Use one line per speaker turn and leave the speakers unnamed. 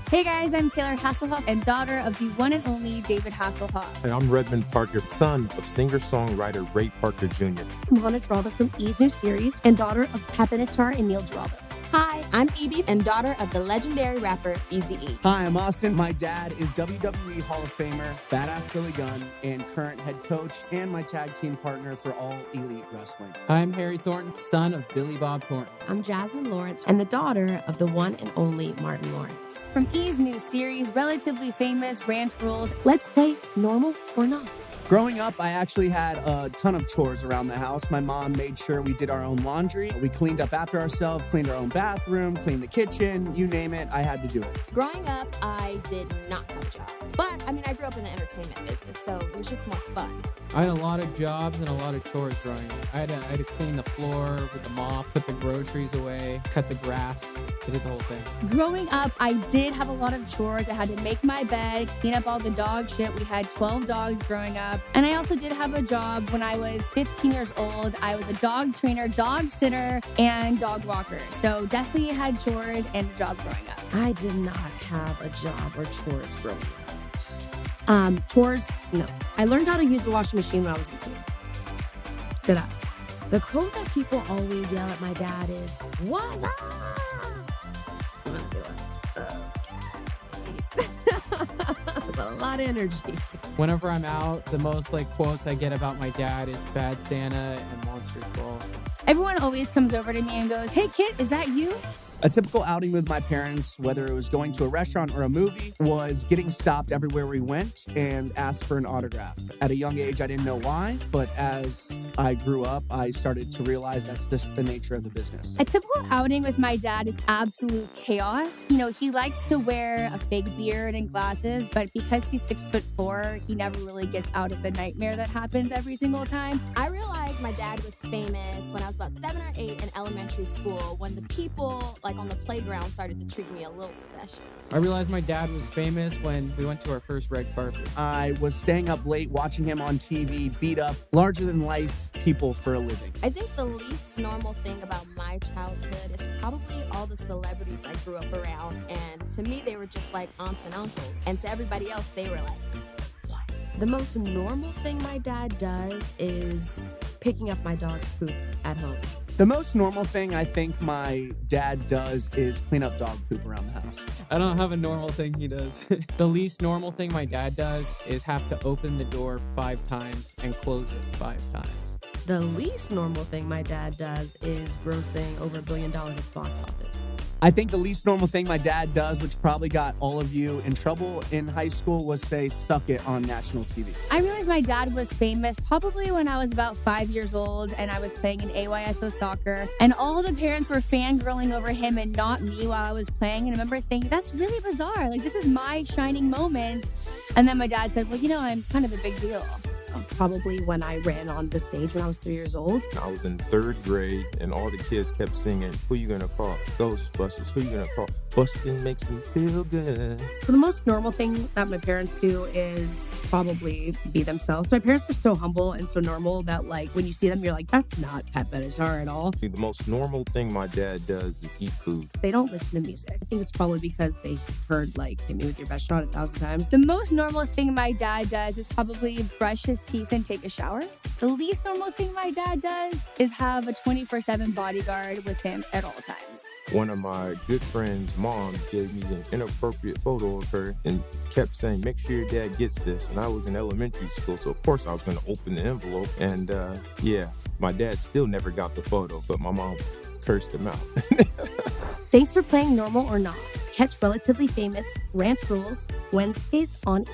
Hey guys, I'm Taylor HASSELF and daughter of the one and only David HASSELF.
And I'm Redmond Parker, son of singer-songwriter Ray Parker Jr.
I'm Hannah Giraldo from E's new series and daughter of Pat Benatar and Neil Giraldo.
Hi, I'm Evie and daughter of the legendary rapper Eazy-E.
Hi, I'm Austin. My dad is WWE Hall of Famer, Badass Billy Gunn, and current head coach and my tag team partner for All Elite Wrestling.
Hi, I'm Harry Thornton, son of Billy Bob Thornton.
I'm Jasmine Lawrence and the daughter of the one and only Martin Lawrence.
From E's new series, Relatively Famous, Ranch Rules,
Let's play Normal or Not.
Growing up, I actually had a ton of chores around the house. My mom made sure we did our own laundry. We cleaned up after ourselves, cleaned our own bathroom, cleaned the kitchen, you name it, I had to do it.
Growing up, I did not have a job. But, I grew up in the entertainment business, so it was just more fun.
I had a lot of jobs and a lot of chores growing up. I had to clean the floor with the mop, put the groceries away, cut the grass. I did the whole thing.
Growing up, I did have a lot of chores. I had to make my bed, clean up all the dog shit. We had 12 dogs growing up. And I also did have a job when I was 15 years old. I was a dog trainer, dog sitter, and dog walker. So definitely had chores and a job growing up.
I did not have a job or chores growing up.
Chores, no. I learned how to use the washing machine when I was 18. Did us.
The quote that people always yell at my dad is, "What's up?" I'm gonna be like, okay. That's a lot of energy.
Whenever I'm out, the most quotes I get about my dad is Bad Santa and Monsters Ball.
Everyone always comes over to me and goes, "Hey kid, is that you?"
A typical outing with my parents, whether it was going to a restaurant or a movie, was getting stopped everywhere we went and asked for an autograph. At a young age, I didn't know why, but as I grew up, I started to realize that's just the nature of the business.
A typical outing with my dad is absolute chaos. He likes to wear a fake beard and glasses, but because he's 6'4", he never really gets out of the nightmare that happens every single time.
I realized my dad was famous when I was about 7 or 8 in elementary school, when the people on the playground started to treat me a little special.
I realized my dad was famous when we went to our first red carpet.
I was staying up late watching him on TV beat up larger-than-life people for a living.
I think the least normal thing about my childhood is probably all the celebrities I grew up around, and to me they were just like aunts and uncles, and to everybody else they were like, what?
The most normal thing my dad does is picking up my dog's poop at home.
The most normal thing I think my dad does is clean up dog poop around the house.
I don't have a normal thing he does. The least normal thing my dad does is have to open the door 5 times and close it 5 times.
The least normal thing my dad does is grossing over $1 billion at box office.
I think the least normal thing my dad does, which probably got all of you in trouble in high school, was say, suck it on national TV.
I realized my dad was famous probably when I was about 5 years old and I was playing in AYSO soccer. And all the parents were fangirling over him and not me while I was playing. And I remember thinking, that's really bizarre. This is my shining moment. And then my dad said, well, I'm kind of a big deal.
So probably when I ran on the stage when I was 3 years old.
I was in 3rd grade, and all the kids kept singing, "Who you gonna call? Ghostbusters. Who you gonna call? Bustin' makes me feel good."
So the most normal thing that my parents do is probably be themselves. My parents are so humble and so normal that when you see them, you're like, that's not Pat Benatar at all.
The most normal thing my dad does is eat food.
They don't listen to music. I think it's probably because they've heard Hit Me With Your Best Shot 1,000 times.
The most normal thing my dad does is probably brush his teeth and take a shower. The least normal thing my dad does is have a 24/7 bodyguard with him at all times.
One of my good friends' mom gave me an inappropriate photo of her and kept saying, "Make sure your dad gets this." And I was in elementary school, so of course I was going to open the envelope. And my dad still never got the photo, but my mom cursed him out.
Thanks for playing Normal or Not. Catch Relatively Famous Ranch Rules Wednesdays on E!